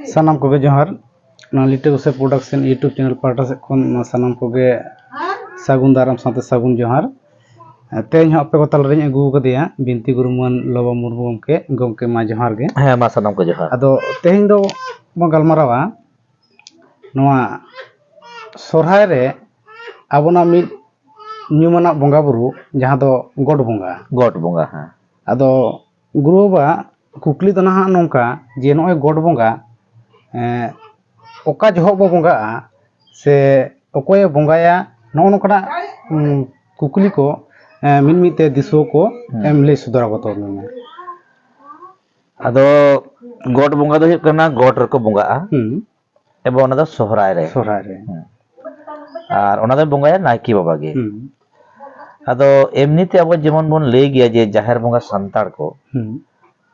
Sanam koge johar Lite Use Production YouTube channel parta sed khon sanam koge sagun daram sante sagun johar Tehny hon ape ko talare agu kadeya Binti Guruman Loba Murmu gomke ma johar ge ᱦᱮᱸ ᱢᱟ ᱥᱟᱱᱟᱢ ᱠᱚ ᱡᱚᱦᱟᱨ ado tehny do mo galmarawa noa sorhay re abona mid nyumana bonga buru jaha do god bonga ᱜᱚᱴ ᱵᱚᱸᱜᱟ ᱦᱮᱸ ado guru ba kukli do naha nongka je noy god bonga oka johok bo bonga se okoye bongaya no nokana kukli ko min mite diso ko em lay sudara ko to ᱟᱫᱚ ᱜᱚᱴ ᱵᱚᱸᱜᱟ ᱫᱚ ᱦᱩᱭᱩᱜ ᱠᱟᱱᱟ ᱜᱚᱴ ᱨᱮᱠᱚ ᱵᱚᱸᱜᱟᱜᱼᱟ ᱮᱵᱚᱝ ᱚᱱᱟ ᱫᱚ ᱥᱚᱦᱨᱟᱭ ᱨᱮ sorhay re ᱟᱨ ᱚᱱᱟ ᱫᱚ ᱵᱚᱸᱜᱟᱭᱟ ᱱᱟᱭᱠᱮ ᱵᱟᱵᱟ ᱜᱮ ᱟᱫᱚ ᱮᱢᱱᱤᱛᱮ ᱟᱵᱚ ᱡᱮᱢᱚᱱ ᱵᱚᱱ ᱞᱟᱹᱭ ᱜᱮᱭᱟ ᱡᱮ ᱡᱟᱦᱮᱨ ᱵᱚᱸᱜᱟ ᱥᱟᱱᱛᱟᱲ ᱠᱚ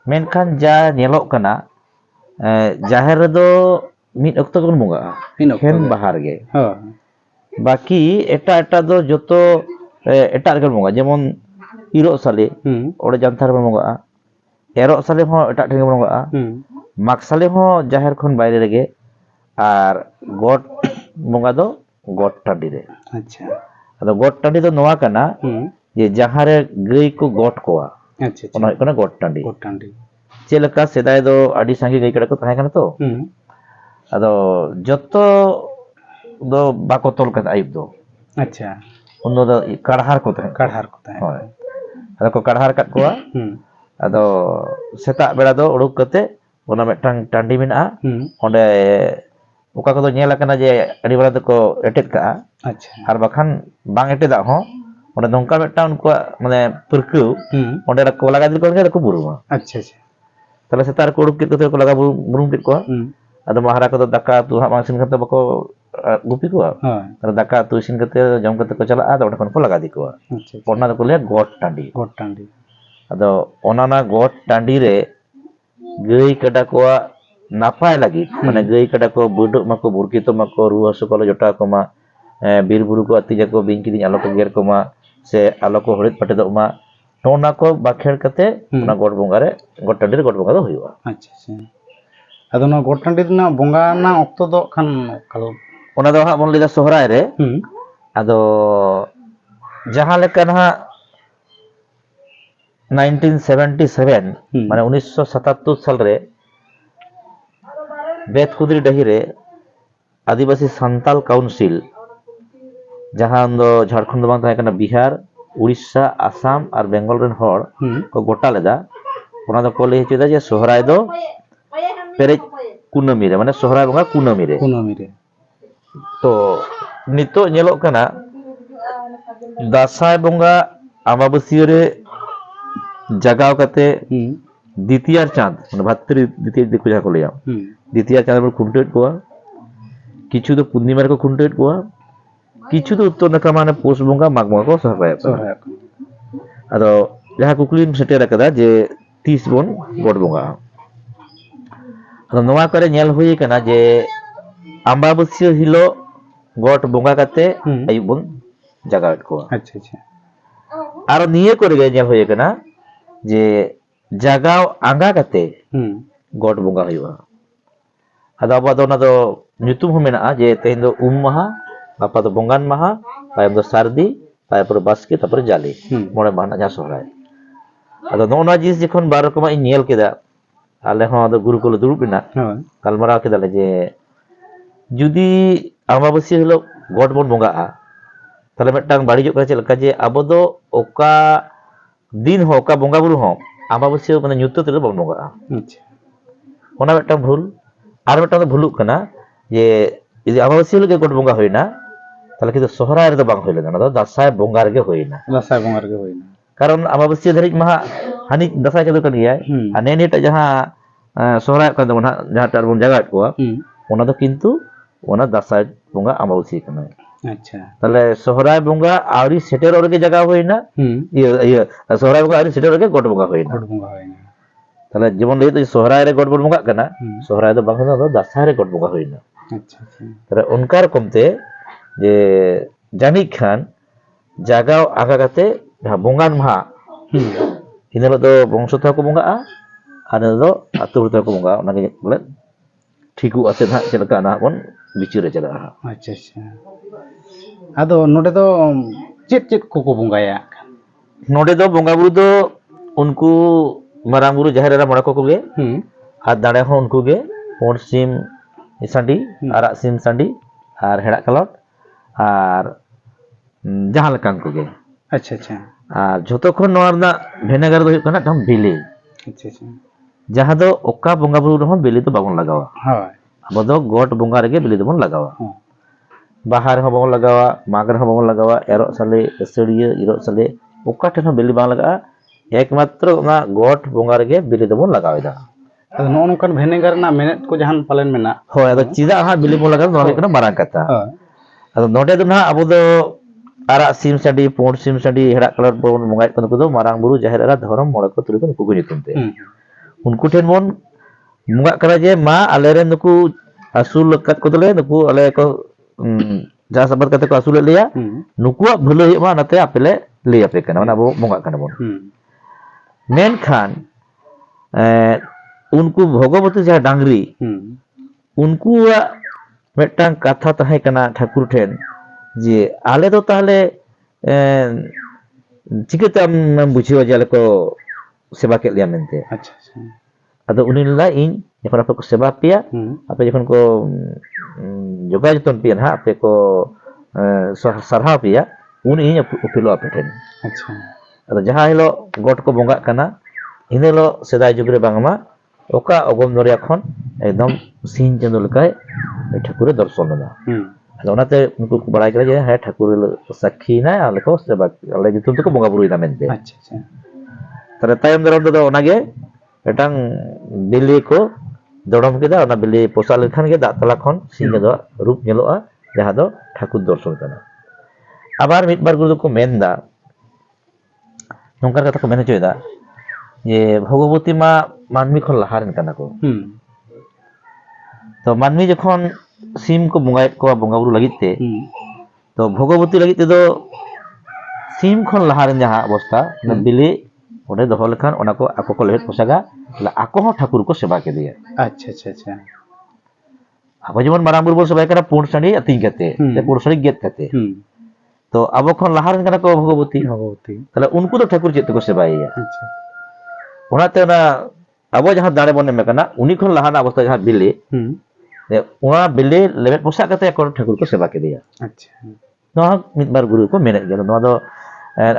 ᱢᱮᱱᱠᱷᱟन ᱡᱟ ᱧᱮᱞᱚᱜ ᱠᱟᱱᱟ ᱡᱟᱦᱮᱨ ᱨᱮᱫᱚ ᱢᱤᱫ ᱚᱠᱛᱚ ᱜᱮᱵᱚᱱ ᱵᱚᱸᱜᱟᱜᱼᱟ ᱠᱷᱮᱱ ᱵᱟᱦᱟᱨ ᱜᱮ ᱵᱟᱹᱠᱤ ᱮᱴᱟᱜ ᱫᱚ ᱡᱚᱛᱚ ᱮᱴᱟᱜ ᱨᱮᱜᱮ ᱵᱚᱸᱜᱟ ᱡᱮᱢᱚᱱ ᱤᱨᱚᱜ ᱥᱟᱞᱮ ᱚᱸᱰᱮ ᱡᱟᱱᱛᱷᱟᱲ ᱨᱮᱵᱚᱱ ᱵᱚᱸᱜᱟᱜᱼᱟ ᱮᱨᱚᱜ ᱥᱟᱞᱮ ᱦᱚᱸ ᱮᱴᱟᱜ ᱴᱷᱮᱱ ᱜᱮᱵᱚᱱ ᱵᱚᱸᱜᱟᱜᱼᱟ ᱢᱟᱜᱽ ᱥᱟᱞᱮ ᱦᱚᱸ ᱡᱟᱦᱮᱨ ᱠᱷᱚᱱ ᱵᱟᱭᱨᱮ ᱨᱮᱜᱮ ᱟᱨ ᱜᱚᱴ ᱵᱚᱸᱜᱟ ᱫᱚ ᱜᱚᱴ ᱴᱟᱺᱰᱤ ᱨᱮ acha ᱟᱫᱚ ᱜᱚᱴ ᱴᱟᱺᱰᱤ ᱫᱚ ᱱᱚᱣᱟ ᱠᱟᱱᱟ ᱡᱮ ᱡᱟᱦᱟᱸ ᱨᱮ ᱜᱟᱹᱭ ᱠᱚ ᱜᱚᱴ ᱠᱚᱣᱟ acha ᱚᱱᱟ ᱦᱩᱭᱩᱜ ᱠᱟᱱᱟ ᱜᱚᱴ ᱴᱟᱺᱰᱤ god tandi ᱪᱮᱫ ᱞᱮᱠᱟ ᱥᱮᱫᱟᱭ ᱫᱚ ᱟᱹᱰᱤ ᱥᱟᱸᱜᱮ ᱜᱟᱹᱭ ᱠᱟᱰᱟ ᱠᱚ ᱛᱟᱦᱮᱸ ᱠᱟᱱᱟ ᱛᱚ ᱟᱫᱚ ᱡᱚᱛᱚ ᱫᱚ ᱵᱟᱠᱚ ᱛᱚᱞ ᱠᱟᱫᱟ ᱟᱭᱩᱵ ᱫᱚ acha ᱩᱱ ᱫᱚ ᱠᱟᱲᱦᱟᱨ ᱠᱚ ᱛᱟᱦᱮᱸ kadhar ko tahe ᱦᱳᱭ ᱟᱫᱚ ᱠᱚ ᱠᱟᱲᱦᱟᱨ ᱠᱟᱫ ᱠᱚᱣᱟ ᱟᱫᱚ ᱥᱮᱛᱟᱜ ᱵᱮᱲᱟ ᱫᱚ ᱩᱰᱩᱠ ᱠᱟᱛᱮ ᱚᱱᱟ ᱢᱤᱫᱴᱟᱝ ᱴᱟᱺᱰᱤ ᱢᱮᱱᱟᱜᱼᱟ ᱚᱸᱰᱮ ᱚᱠᱟ ᱠᱚᱫᱚ ᱧᱮᱞ ᱟᱠᱟᱱᱟ ᱡᱮ ᱟᱹᱰᱤ ᱵᱮᱲᱟ ᱫᱚᱠᱚ ᱮᱴᱮᱫ ᱠᱟᱜᱼᱟ acha ᱟᱨ ᱵᱟᱠᱷᱟᱱ ᱵᱟᱝ ᱮᱴᱮᱫᱟᱜ ᱦᱚᱸ ᱚᱸᱰे ᱱᱚᱝᱠᱟ ᱢᱤᱫᱴᱟᱝ ᱩᱱᱠᱩᱣᱟᱜ ᱢᱟᱱᱮ ᱯᱟᱹᱨᱠᱟᱹᱣ ᱚᱸᱰᱮ ᱠᱚ ᱞᱟᱜᱟ ᱤᱫᱤ ᱠᱚᱣᱟ ᱨᱮᱠᱚ ᱵᱩᱨᱩᱢᱟ acha acha ᱛᱟᱦᱞᱮ ᱥᱮᱛᱟᱜ ᱨᱮᱠᱚ ᱩᱰᱩᱠ ᱠᱮᱫ ᱠᱚᱛᱮ ᱠᱚ ᱞᱟᱜᱟ ᱵᱩᱨᱩᱢ ᱠᱮᱫ ᱠᱚᱣᱟ ᱟᱫᱚ ᱢᱟᱦᱟᱨᱟ ᱠᱚᱫᱚ ᱫᱟᱠᱟ ᱩᱛᱩ ᱦᱟᱸᱜ ᱵᱟᱝ ᱤᱥᱤᱱ ᱠᱟᱛᱮ ᱵᱟᱠᱚ ᱜᱩᱯᱤ ᱠᱚᱣᱟ ᱛᱟᱦᱞᱮ ᱫᱟᱠᱟ ᱩᱛᱩ ᱤᱥᱤᱱ ᱠᱟᱛᱮ ᱡᱚᱢ ᱠᱟᱛᱮ ᱠᱚ ᱪᱟᱞᱟᱜᱼᱟ ᱟᱫᱚ ᱚᱸᱰᱮ ᱠᱷᱚᱱ ᱠᱚ ᱞᱟᱜᱟ ᱤᱫᱤ ᱠᱚᱣᱟ ᱚᱱᱟ ᱫᱚᱠᱚ ᱞᱟᱹᱭᱟ ᱜᱚᱴ ᱴᱟᱺᱰᱤ god tandi ᱟᱫᱚ ᱚᱱᱟ ᱜᱚᱴ ᱴᱟᱺᱰᱤ ᱨᱮ ᱜᱟᱹᱭ ᱠᱟᱰᱟ ᱠᱚᱣᱟᱜ ᱱᱟᱯᱟᱭ ᱞᱟᱹᱜᱤᱫ ᱢᱟᱱᱮ ᱜᱟᱹᱭ ᱠᱟᱰᱟ ᱠᱚ ᱵᱟᱹᱰᱚᱜ ᱢᱟᱠᱚ ᱵᱩᱨᱠᱤᱛᱚᱜ ᱢᱟᱠᱚ ᱨᱩᱣᱟᱹ ᱦᱟᱹᱥᱩ ᱠᱚ ᱟᱞᱚ ᱡᱚᱴᱟᱣ ᱠᱚᱢᱟ ᱵᱤᱨ ᱵᱩᱨᱩ ᱠᱚ ᱟᱹᱛᱤᱧ ᱟᱠᱚ ᱵᱤᱧ ᱠᱤᱫᱤᱧ ᱟᱞᱚ ᱠᱚ ᱜᱮᱨ ᱠᱚᱢᱟ ᱥᱮ ᱟᱞᱚ ᱠᱚ ᱦᱚᱲᱮᱫ ᱯᱟᱴᱮᱫᱚᱜ ᱢᱟ ᱱᱚᱜᱼᱚ ᱠᱚ ᱵᱟᱠᱷᱮᱲ ᱠᱟᱛᱮ ᱚᱱᱟ ᱜᱚᱴ ᱵᱚᱸᱜᱟ ᱨᱮ ᱜᱚᱴ ᱴᱟᱺᱰᱤ ᱨᱮ ᱜᱚᱴ ᱵᱚᱸᱜᱟ ᱫᱚ ᱦᱩᱭᱩᱜᱼᱟ acha acha ado no god tandi na bonga na okto do khan kalo ᱚᱱᱟ ᱫᱚ ᱦᱟᱸᱜ ᱵᱚᱱ ᱞᱟᱹᱭᱫᱟ ᱥᱚᱦᱨᱟᱭ ᱨᱮ ᱟᱫᱚ ᱡᱟᱦᱟᱸ ᱞᱮᱠᱟ ᱱᱟᱦᱟᱜ 1977 মানে 1977 সালে বেতকুদির ডাহিরে আদিবাসী Santal council jahan do Jharkhand bang tahe kana Bihar Urissa Assam ar Bengal ren hor ko gota leda ona do ko lay hochida je sohray do perej kunami re mane sohray bonga kunami re to nito nyelok kana dasai bonga amabasiya re jagao kate দ্বিতীয়ার চাঁদ মানে ভাত্রি দ্বিতীয় দিকে যা কলে যাও দ্বিতীয়ার চাঁদ আমরা খুঁটে কোয়া কিছু তো পূর্ণিমার কো খুঁটে কোয়া কিছু তো উত্তর নাকা মানে পৌষ বঙ্গা মাঘ বঙ্গা কো সহায় আদো যাহা কুকুলিন সেটে রাখা যে 30 বন গড বঙ্গা আদো নোয়া করে ñel হুই কানা যে আম্বাবসিয়া হিলো গড বঙ্গা কাতে আয়ুব বন জাগা কোয়া acha acha আর নিয়ে করে ñel হুই কানা যে জাগাও আঙ্গা কাতে গড বঙ্গা হইবা আদা আবাদ ওনা দো nyutum ho mena je tehin do maha apa do bongan maha tayam do sardi tayapor baske tapore jali mone mahana ja sohray ado nona jis jekhon bar rokoma in nyel keda ale ho do guru kolo durub bina kalmara keda le je judi amabasi hilo god bon bonga a tale mettang bari jok kacel ka je abo do oka din ho oka bonga buru ho amabasi mane nyutto te bon bonga a ona mettang bhul আর একটা ভুলুক কানা যে যদি আমাবস্যা লগে god বঙ্গা হই না তাহলে কিন্তু সোহরায় রে তো বাং হইল না দাসায় বঙ্গার গে হই না কারণ আমাবস্যা ধরিক মাহা হানি দাসায় কেদো কান গিয়া আর নেনেটা যাহা সোহরায় কান দমন যাহা টার বন জায়গা কোয়া ওনা তো কিন্তু ওনা দাসায় বঙ্গা আমাবস্যা কানা acha তাহলে সোহরায় বঙ্গা আউরি সেটের ওরগে জায়গা হই না ইয়া সোহরায় বঙ্গা আউরি সেটের ওরগে গড বঙ্গা হই না তাহলে যেমন লই তো সোহরায় রে গড বঙ্গা কানা সোহরায় তো বাংলা তো দাসায় রে গড বঙ্গা হই না acha তাহলে উনকার কমতে যে জানি খান জাগাও আগা কাতে বঙ্গান মহা ইনালো তো বংশ থাকো বঙ্গা আর do atu hurta ko bonga onage bole ठिकु आसे ना चल का ना बन बिचार चला अच्छा अच्छा ado node do chet chet ko ko bongaya नोडे दो बोंगा बुरु दो उनको मारांग बुरु जहर रा मड़ा को गे और दाड़े हो उनको गे पोंड सिम सांडी आरा सिम सांडी और हेड़ा कलट और जहां लकान को गे अच्छा अच्छा और जोतो खन नोरना भेनेगर दो हुई कना तम बिली अच्छा अच्छा जहां दो ओका बोंगा बुरु रहो बिली तो बाबन लगावा हाय अब दो गोट बोंगा रेगे बिली दो बन लगावा बाहर हो बाबन लगावा मागर हो बाबन लगावा एरो साले सड़िए इरो साले ओका ठन बिली बांग लगा एकमात्र ना गोट बोंगा रेगे बिली दो बन लगावेदा ado no no kan vinegar na menet ko jahan palen mena हो अदो चिदा हा बिली बन लगा नोले कना मारांग कथा अदो नोडे दो ना अब दो आरा सिम साडी पोंड सिम साडी हेड़ा कलर बोन मंगाय कन को दो मारांग बुरु जहर रा धरम मोड़ को तुरि को को नितुमते उनको ठेन बोन मुंगा करा जे मा आले रे नुकु असूल कत को दले नुकु आले को जा सबर कते को असूल लिया नुकुआ भलो मा नते आपेले ले आपे कना ना बो मुंगा कना बोन मेन खान उनको भगवती जहा डांगरी उनको मेटांग कथा तहे कना ठाकुर ठेन जे आले दो ताले चिकते हम बुझियो जे आले को सेवा के लिया मेनते अच्छा अच्छा अदो उनिला इन जखन आपे को सेवा पिया आपे जखन को जोगा जतन पिया ना आपे को सरहा पिया उन इन उपिलो आपे ठेन अच्छा अदो जहां हिलो गोट को बोंगा कना इनेलो सेदाय जुगरे बांगमा ओका अगम नरिया खन एकदम सीन चंदो लकाय ठाकुर दर्शन ना अदो नाते उनको बड़ाई करे जे है ठाकुर साक्षी ना आले को सेवा आले जितुन तो को बोंगा बुरुई ना मेनते अच्छा अच्छा तरे तायम दरम दो ओनागे एटांग बिली को दड़म केदा ओना बिली पोसा लेखान गे दाग तला खन सिंगे दो रूप नेलोआ जहां दो ठाकुर दर्शन कना आबार मिट बार गुरु को मेनदा नोंकार कथा को मेने चोयदा जे भगवती मा मानमी खन लहारन कना को तो मानमी जखन सिम को बुंगाय को बुंगा बुरु लगित ते तो भगवती लगित ते दो सिम खन लहारन जहां अवस्था ना बिली ओडे दोहो लेखान ओना को आको को लेट पोसागा ला आको हो ठाकुर को सेवा के दिया अच्छा अच्छा अच्छा अब जेमन मारांग बुरु सेवा करा पुंड साडी अतिंग कते ते पुंड साडी गेत कते तो अब खन लहारन कना को भगवती तले उनको तो ठाकुर चेत को सेवाइया अच्छा ओनाते ना अब जहां दाड़े बने में कना उनी खन लहाना अवस्था जहां बिली ओना बिली लेबेट पोसा कते को ठाकुर को सेवा के दिया अच्छा नोआ मित बार गुरु को मेने गेल नोआ दो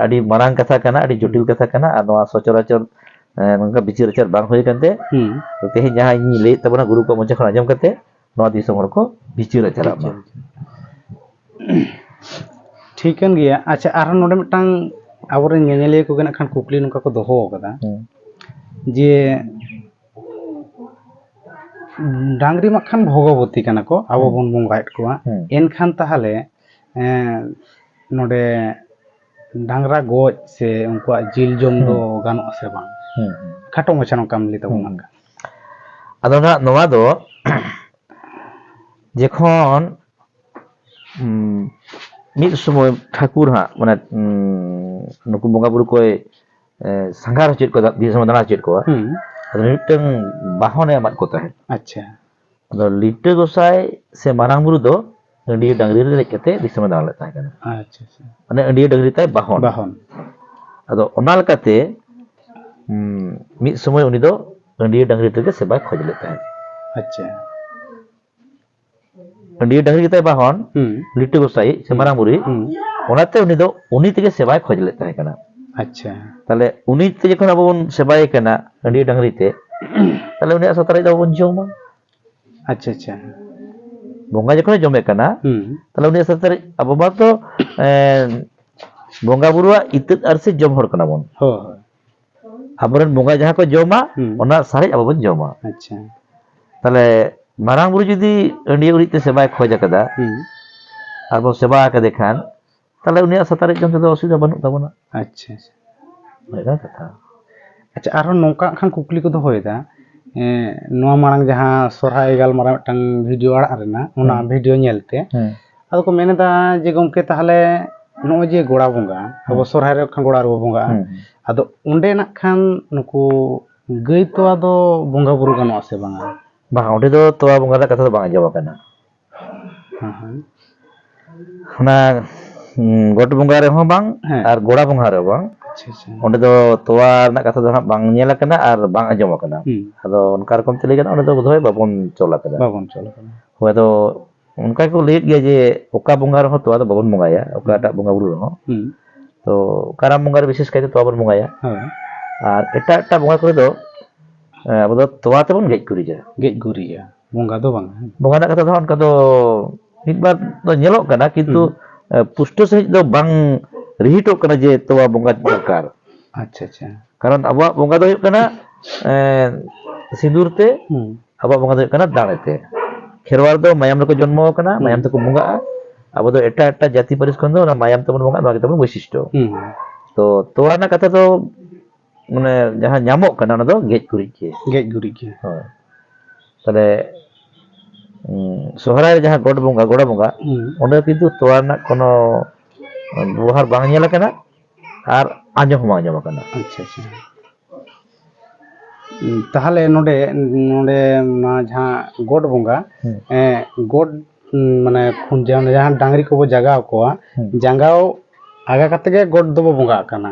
अडी मारांग कथा कना अडी जटिल कथा कना आ नोआ सचराचर नंगा बिचार आचार बांग होय कनते तो तेहे जहां इ ले तबना गुरु को मोचे खन आजम कते नोआ दिसम हर को बिचार आचार मा ठीकन गया अच्छा आरो नोडे मिटांग आबोरे नेनेले को गना खान कुकली नुका को दोहो कदा जे डांगरी मखान भगवती कना को आबो बन बंगायत को एनखान ताहले नोडे डांगरा गोज से उनको जिल जोम दो गानो से बांग खाटो मछानो काम ली तबो नंगा अदो ना नोआ दो जेखन मिद समय ठाकुर हा माने नुकु बंगा बुरु कोय संघार चेत को दिसम दाना चेत को अदो मिटंग बाहने मत को ताहे अच्छा अदो लिटे गोसाय से मारांग बुरु दो अंडी डांगरी ले केते दिसम दाना ले ताहे कना अच्छा अच्छा माने अंडी डांगरी ताय बाहन बाहन अदो ओना लकाते मिद समय उनी दो अंडी डांगरी तके सेबा खोज ले ताहे अच्छा अंडी डांगरी ताय बाहन लिटे गोसाई से मारांग बुरी ओनाते उनी दो उनी तके सेबा खोज ले ताहे कना अच्छा ताले उनी ते जखन अब बन सेबाय कना अंडी डांगरी ते ताले उनी सतरे दो बन जोमा अच्छा अच्छा बोंगा जखन जमे कना ताले उनी सतरे अब बा तो बोंगा बुरुआ इतत अरसे जम हर कना बन हो अबरन बोंगा जहां को जोमा ओना सारे अब बन जोमा अच्छा ताले मारांग बुरु जुदी अंडी उरी ते सेबाय खोज कदा आर बो सेबा का देखान ताले उनी सतरे जम तो असुविधा बनु तबना अच्छा अच्छा मेरा कथा अच्छा आरो नोका खान कुकली को दोहोयदा नोआ मांग जहां सोरहाय गाल मारा मिटांग वीडियो आड़ा रेना ओना वीडियो नेलते अदो को मेनेदा जे गमके ताहले नो जे गोड़ा बोंगा अब सोरहाय रे खान गोड़ा रो बोंगा अदो उंडे ना खान नुकु गई तो आदो बोंगा बुरु गानो आसे बांगा bang onde do toa bonga rᱮᱱᱟᱜ ᱠᱟᱛᱷᱟ ᱫᱚ ᱵᱟᱝ ᱟᱸᱡᱚᱢ ᱟᱠᱟᱱᱟ ᱚᱱᱟ ᱜᱚᱴ ᱵᱚᱸᱜᱟ ᱨᱮᱦᱚᱸ ᱵᱟᱝ ᱟᱨ ᱜᱚᱲᱟ ᱵᱚᱸᱜᱟ ᱨᱮᱦᱚᱸ ᱵᱟᱝ onde do toa ᱨᱮᱱᱟᱜ ᱠᱟᱛᱷᱟ ᱫᱚ ᱦᱟᱸᱜ ᱵᱟᱝ ᱧᱮᱞ ᱟᱠᱟᱱᱟ ᱟᱨ ᱵᱟᱝ ᱟᱸᱡᱚᱢ ᱟᱠᱟᱱᱟ ᱟᱫᱚ ᱚᱱᱠᱟ ᱨᱚᱠᱚᱢ ᱛᱮ ᱞᱟᱹᱭ ᱜᱟᱱᱚᱜᱼᱟ onde do ᱵᱳধᱦᱚᱭ ᱵᱟᱵᱚᱱ ᱪᱚᱞ ᱟᱠᱟᱫᱟ ᱦᱳᱭ ᱟᱫᱚ ᱚᱱᱠᱟ ᱜᱮᱠᱚ ᱞᱟᱹᱭᱮᱫ ᱜᱮᱭᱟ ᱡᱮ ᱚᱠᱟ ᱵᱚᱸᱜᱟ ᱨᱮᱦᱚᱸ ᱛᱚᱣᱟ ᱫᱚ ᱵᱟᱵᱚᱱ ᱵᱚᱸᱜᱟᱭᱟ ᱚᱠᱟᱴᱟᱜ ᱵᱚᱸᱜᱟ ᱵᱩᱨᱩ ᱨᱮᱦᱚᱸ तो काराम बंगा रे विशेष कायते तोवा बन बंगाया और एटा बंगा करे दो अब दो तोवा ते बन गेज गुरिया बंगा दो बांग बंगा ना कथा दो उनका दो एक बार तो नेलोक कना किंतु पुष्टो सहित दो बांग रिहिटो कना जे तोवा बंगा दरकार अच्छा अच्छा कारण अब बंगा दो कना सिंदूर ते अब बंगा दो कना दाड़े ते खेरवार दो मायाम को जन्म कना मायाम तक बंगा अब तो एटा जाति परिस खन दो ना मायाम तबन बंगा ना तबन वैशिष्टो तो तोवा ना कथा दो माने जहां ᱧᱟᱢᱚᱜ ᱠᱟᱱᱟ ᱚᱱᱟ ᱫᱚ ᱜᱮᱡ ᱜᱩᱨᱤᱡ ᱜᱮ ᱦᱳᱭ ᱛᱟᱦᱞᱮ ᱥᱚᱦᱨᱟᱭ ᱡᱟᱦᱟᱸ ᱜᱚᱰ ᱵᱚᱸᱜᱟ ᱜᱚᱲᱟ ᱵᱚᱸᱜᱟ ᱚᱸᱰᱮ ᱠᱤᱱᱛᱩ ᱛᱚᱣᱟ ᱨᱮᱱᱟᱜ ᱠᱳᱱᱳ ᱵᱮᱵᱚᱦᱟᱨ ᱵᱟᱝ ᱧᱮᱞ ᱟᱠᱟᱱᱟ ᱟᱨ ᱟᱸᱡᱚᱢ ᱦᱚᱸ ᱵᱟᱝ ᱟᱸᱡᱚᱢ ᱟᱠᱟᱱᱟ ᱟᱪᱪᱷᱟ ᱟᱪᱪᱷᱟ তাহলে নোডে নোডে जहां गोड बंगा गोड माने जहां डांगरी को जगाव को जंगाव आगा कते गे गोड दो बंगा काना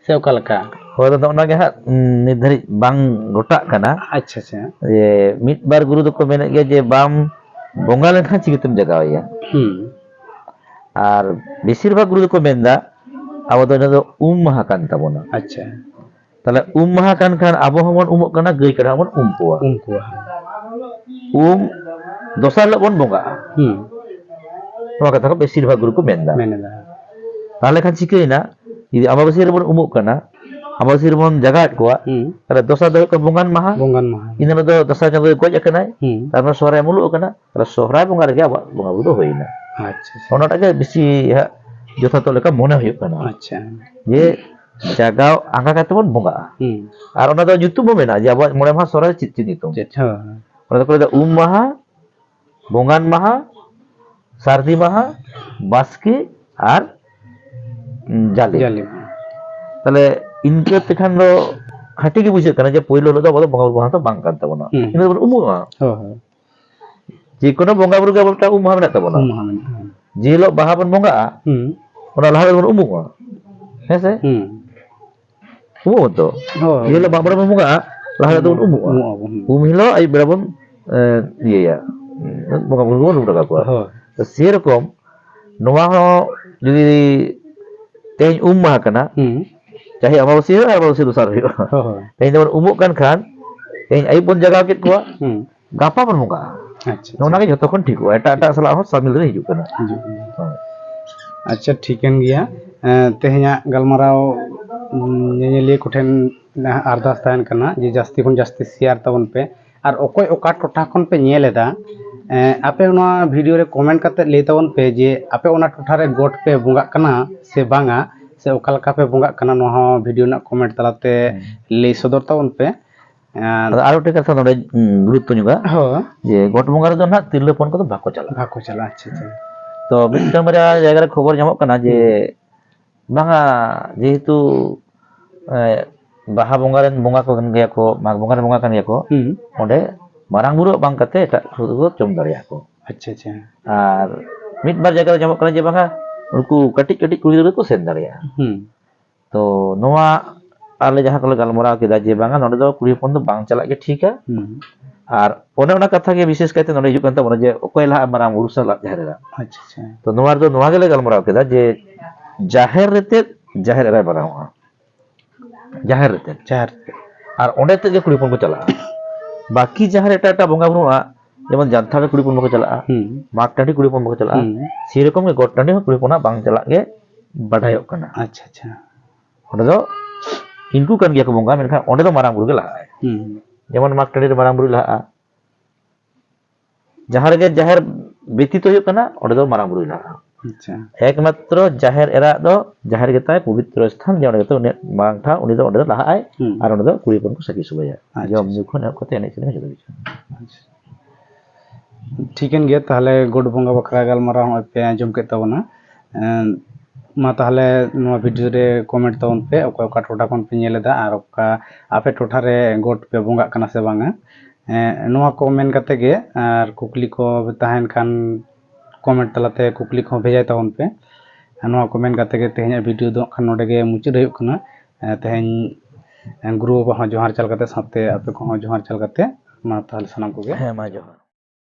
से ओका लका हो तो ओना गे हा निर्धारित बांग गोटा काना अच्छा अच्छा ये मिट बार गुरु दो को मेने गे जे बाम बंगा लेखा चिकितम जगावया और बेसिर भाग गुरु दो को मेनदा अब दो महा कान ताबोना अच्छा ताले महा कान खान अब हमन उमक काना गई करा हमन कोआ दोसार लबन बंगा नोआ कथा को बेसिर भाग गुरु को मेनदा ताले खान चिकेना यदि अमाबस्या रे बन उमुक काना अमाबस्या रे बन जगा कोआ ताले दोसार दो को बंगान महा इन दो दोसार जब गज अकनाय तारपर सोहराय मुलु अकना ताले सोहराय बंगा रे अब बंगा बुदो होइना अच्छा ओनाटा के बेसी जथातो लेका मने हुयु काना अच्छा ये जगाव आंगा काते बन बंगा और ओना दो जुतु बो मेना जे अब मोरे माह सोहराय चित नितो अच्छा ओना को महा बंगान महा सारदी महा बास्की और जाली ताले इनके तखान दो हाटी के बुझे कना जे पहिलो लो दो बंगा बुरु तो बांग कान तबना इन दो उमुआ जे कोनो बंगा बुरु के बलटा उमुआ मेना तबना जे लो बाहा बन बंगा ओना लहा बन उमुआ हेसे उमुआ तो जे लो बाबरा बन बंगा लहा दो उमुआ हिलो आई बेरा बन इया बंगा बुरु बन उडा को तो से रकम नोवा हो जदि तेज महा कना चाहे अमाबस्या दोसार हुआ तेज दो उमुक कान खान तेज आई बन जगह के कोआ गापा बन बंगा अच्छा नोना के जतो खन ठीक हो एटा सला हो शामिल रे हिजु कना अच्छा ठीकन गया तेहया गलमाराव नेनेलिए कोठेन अरदास तायन कना जे जास्ती खन जास्ती शेयर तबन पे और ओकोय ओका टोठा खन पे नेलेदा आपे ओना वीडियो रे कमेंट करते ले तबन पे जे आपे ओना टोठा रे गोट पे बंगा कना से बांगा से ओका लका पे बंगा कना नो हो वीडियो ना कमेंट तलाते ले सदर तबन पे आरो टे कथा नोडे गुरुत्व नुगा हो जे गोट बंगा रे दो ना तिरलेपन को बाको चला अच्छा अच्छा तो मिटम रे जायगा रे खबर जामक कना जे बांगा जेहेतु बाहा बंगा रे बंगा को गन गया को माग बंगा रे बंगा कन गया को ओंडे मारांग बुरु बांग कते एटा खुद चम दरिया को अच्छा अच्छा और मिट बार जगह जामक कना जे बांगा उनको कटिक कटिक कुड़ी को सेन दरिया तो नोआ आले जहां को गलमरा केदा जे बांगा नोडे दो कुड़ी पन दो बांग चला के ठीक है और ओने ओना कथा के विशेष कहते नोडे हिजु कंता जे ओकोय ला मारांग बुरु सा जहरेरा अच्छा अच्छा तो नोआ दो नोआ गेले गलमरा केदा जे जाहेर रेते जाहेर रे बनावा जाहेर रेते और ओंडे ते कुड़ी पन को चला बाकी जहां एटा बंगा बुरुआ जेमन जानथा रे कुड़ी पन को चला माग टांडी कुड़ी पन को चला से रकम के गोट टांडी कुड़ी पना बांग चला के बढ़ायो कना अच्छा अच्छा ओंडे दो इनको कन गया को बंगा मेनखा ओंडे दो मारांग बुरु के लहा जेमन माग टांडी रे मारांग बुरु लहा जहां रे जाहेर व्यतीत होय कना ओंडे दो मारांग बुरु लहा अच्छा एकमात्र जाहेर एरा दो जाहेर गेताय पवित्र स्थान जे ओंडे तो मांग था उनी दो ओंडे लहा आय और ओंडे दो कुड़ी पन को सखी सुबया जम जुखन कते एने चले जतो ठीकन गया ताहले गोड बंगा बखरा गलमारा हो पे आंजम के तबना मा ताहले नो वीडियो रे कमेंट तबन पे ओका टोठा कोन पे नेलेदा और ओका आपे टोठा रे गोड पे बंगा कना से बांगा नोआ को मेन कते गे आर कुकली को तहन खान कमेंट तलाते कुकली को भेजाय ताबन पे नोआ को मेन कते गे तेहन वीडियो दो खान नोडे गे मुचाद हुयुग कना तेहन गुरु बाबा जोहार चल कते साथे आपे को जोहार चल कते मा ताहले सनाम को गे ᱦᱮᱸ ᱢᱟ ᱡᱚᱦᱟᱨ